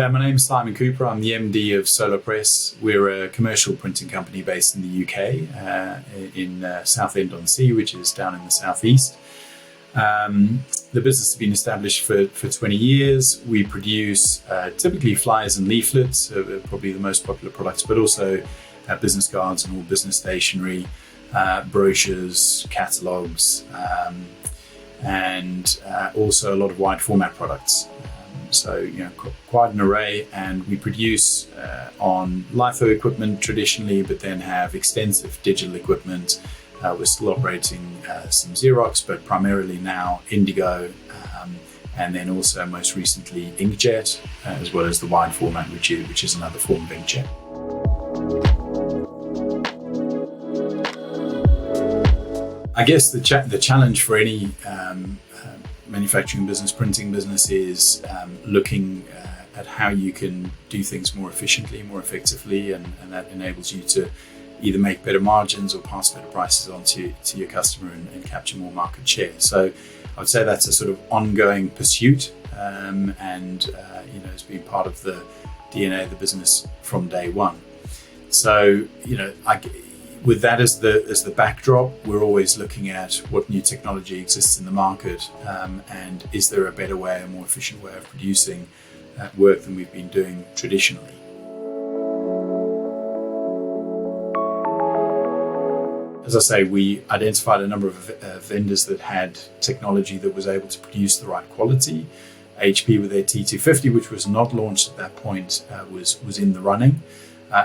My name's Simon Cooper. I'm the MD of Solar Press. We're a commercial printing company based in the UK, in Southend-on-Sea, which is down in the southeast. The business has been established for 20 years. We produce typically flyers and leaflets, probably the most popular products, but also business cards and all business stationery, brochures, catalogues, and also a lot of wide format products. So, quite an array, and we produce on litho equipment traditionally, but then have extensive digital equipment. We're still operating some Xerox, but primarily now Indigo, and then also most recently inkjet, as well as the wide format, which is another form of inkjet. I guess the challenge for any manufacturing business, printing business, is looking at how you can do things more efficiently, more effectively, and that enables you to either make better margins or pass better prices on to your customer and capture more market share. So I would say that's a sort of ongoing pursuit, and it's been part of the DNA of the business from day one. So with that as the backdrop, we're always looking at what new technology exists in the market, and is there a better way, a more efficient way of producing work than we've been doing traditionally. As I say, we identified a number of vendors that had technology that was able to produce the right quality. HP with their T250, which was not launched at that point, was in the running.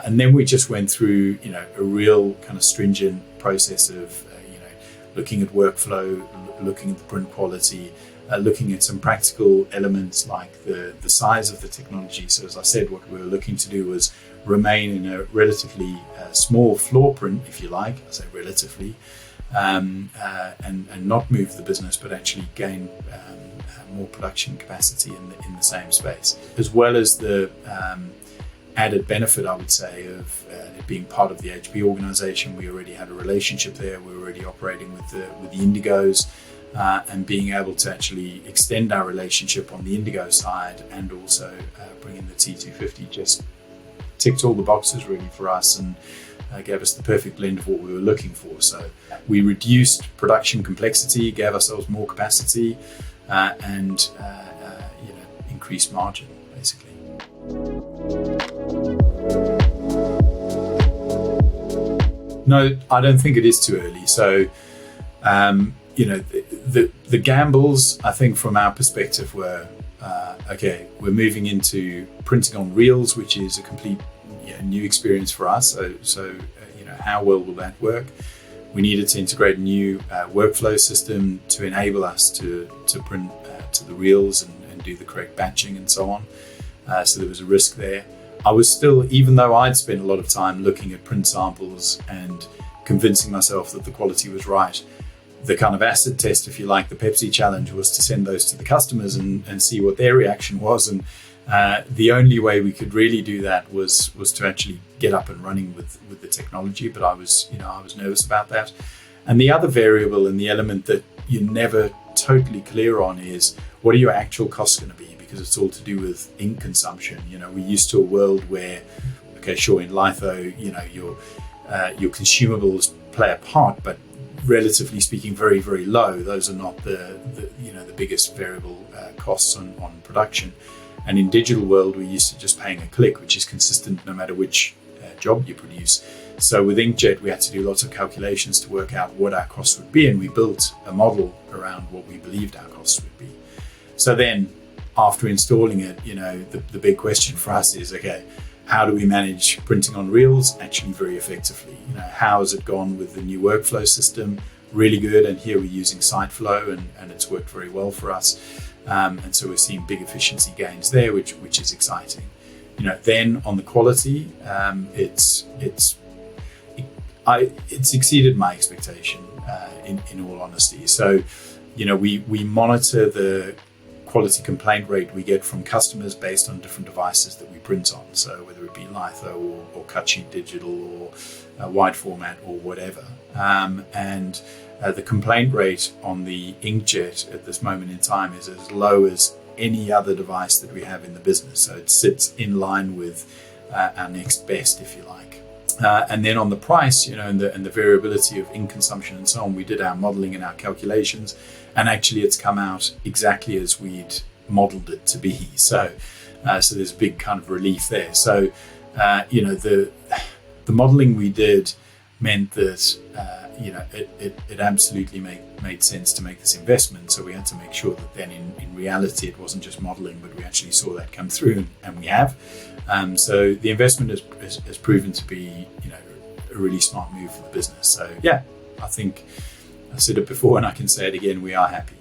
And then we just went through, a real kind of stringent process of, looking at workflow, looking at the print quality, looking at some practical elements like the size of the technology. So as I said, what we were looking to do was remain in a relatively small floor print, if you like. I say relatively, and not move the business, but actually gain more production capacity in the same space, as well as the added benefit, I would say, of it being part of the HP organization. We already had a relationship there. We were already operating with the Indigos, and being able to actually extend our relationship on the Indigo side and also bring in the T250 just ticked all the boxes really for us, and gave us the perfect blend of what we were looking for. So we reduced production complexity, gave ourselves more capacity, and increased margin, basically. No, I don't think it is too early. So, the gambles, I think, from our perspective were, we're moving into printing on reels, which is a complete new experience for us. So, how well will that work? We needed to integrate a new workflow system to enable us to print to the reels and do the correct batching and so on. So there was a risk there. I was still, even though I'd spent a lot of time looking at print samples and convincing myself that the quality was right, the kind of acid test, if you like, the Pepsi challenge, was to send those to the customers and see what their reaction was. And the only way we could really do that was to actually get up and running with the technology. But I was nervous about that. And the other variable and the element that you're never totally clear on is, what are your actual costs going to be? Because it's all to do with ink consumption. We're used to a world where, in litho, your consumables play a part, but relatively speaking, very, very low. Those are not the biggest variable costs on production. And in digital world, we're used to just paying a click, which is consistent no matter which job you produce. So with inkjet, we had to do lots of calculations to work out what our costs would be, and we built a model around what we believed our costs would be. So then, after installing it, the big question for us is, how do we manage printing on reels actually very effectively? How has it gone with the new workflow system? Really good. And here we're using SiteFlow, and it's worked very well for us. And so we're seeing big efficiency gains there, which is exciting. Then on the quality, it's exceeded my expectation, in all honesty. So, we monitor the quality complaint rate we get from customers based on different devices that we print on. So whether it be litho or cut sheet digital or wide format or whatever. The complaint rate on the inkjet at this moment in time is as low as any other device that we have in the business. So it sits in line with our next best, if you like. And then on the price, and the variability of ink consumption and so on, we did our modeling and our calculations, and actually it's come out exactly as we'd modeled it to be. So there's a big kind of relief there. So the modeling we did meant that it absolutely made sense to make this investment. So we had to make sure that then in reality it wasn't just modeling, but we actually saw that come through, and we have. So the investment has proven to be a really smart move for the business. So yeah, I think I said it before and I can say it again, we are happy.